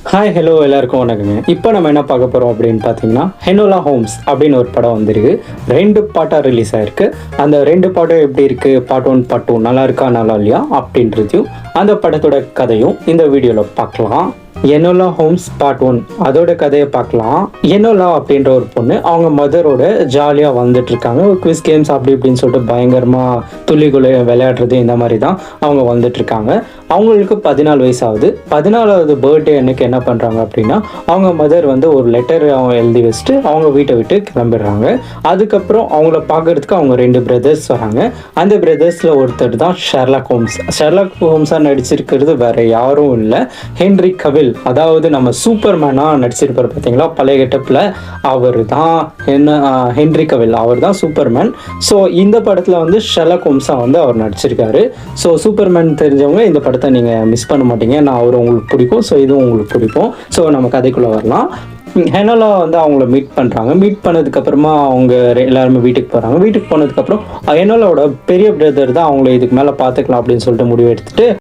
Hi hello எல்லாருக்கும் வணக்கங்க. இப்போ நம்ம என்ன பார்க்க போகிறோம் அப்படின்னு பார்த்தீங்கன்னா ஹெனோலா ஹோம்ஸ் அப்படின்னு ஒரு படம் வந்திருக்கு. 2 பார்ட்டாக ரிலீஸ் ஆயிருக்கு. அந்த 2 பாட்டும் எப்படி இருக்குது, பார்ட் 1 பார்ட் 2 நல்லா இருக்கா நல்லா இல்லையா அப்படின்றதையும் அந்த படத்தோட கதையும் இந்த வீடியோவில் பார்க்கலாம். எனோலா ஹோம்ஸ் பார்ட் 1 அதோட கதையை பார்க்கலாம். எனோலா அப்படின்ற ஒரு பொண்ணு அவங்க மதரோட ஜாலியாக வந்துட்டு இருக்காங்க. குவிஸ் கேம்ஸ் அப்படி இப்படின்னு சொல்லிட்டு பயங்கரமாக துள்ளிக்குள்ளே விளையாடுறது இந்த மாதிரி தான் அவங்க வந்துட்டு இருக்காங்க. அவங்களுக்கு 14 வயசு ஆகுது. 14வது பர்த்டே அன்னைக்கு என்ன பண்ணுறாங்க அப்படின்னா அவங்க மதர் வந்து ஒரு லெட்டர் அவங்க எழுதி வச்சுட்டு அவங்க வீட்டை விட்டு கிளம்பிடுறாங்க. அதுக்கப்புறம் அவங்கள பார்க்கறதுக்கு அவங்க 2 பிரதர்ஸ் வராங்க. அந்த பிரதர்ஸில் ஒருத்தர் தான் ஷெர்லாக் ஹோம்ஸ். ஷெர்லாக் ஹோம்ஸாக நடிச்சிருக்கிறது வேற யாரும் இல்லை, ஹென்ரி கவில். அதாவது நம்ம சூப்பர்மேனாக நடிச்சிருப்பார் பார்த்தீங்களா பழைய கெட்டப்பில், அவர் தான் ஹென்ரி கவில், அவர் தான் சூப்பர்மேன். ஸோ இந்த படத்தில் வந்து ஷெர்லாக் ஹோம்ஸாக வந்து அவர் நடிச்சிருக்காரு. ஸோ சூப்பர்மேன் தெரிஞ்சவங்க இந்த படத்தை நீங்கள் மிஸ் பண்ண மாட்டீங்க. நான் அவர் உங்களுக்கு பிடிக்கும், ஸோ இதுவும் உங்களுக்கு பிடிக்கும். ஸோ நம்ம கதைக்குள்ளே வரலாம். ஹெனோலா வந்து அவங்கள மீட் பண்ணுறாங்க. மீட் பண்ணதுக்கப்புறமா அவங்க எல்லாருமே வீட்டுக்கு போகிறாங்க. வீட்டுக்கு போனதுக்கப்புறம் ஹெனோலாவோட பெரிய பிரதர் தான் அவங்கள இதுக்கு மேலே பார்த்துக்கலாம் அப்படின்னு சொல்லிட்டு முடிவு எடுத்துட்டு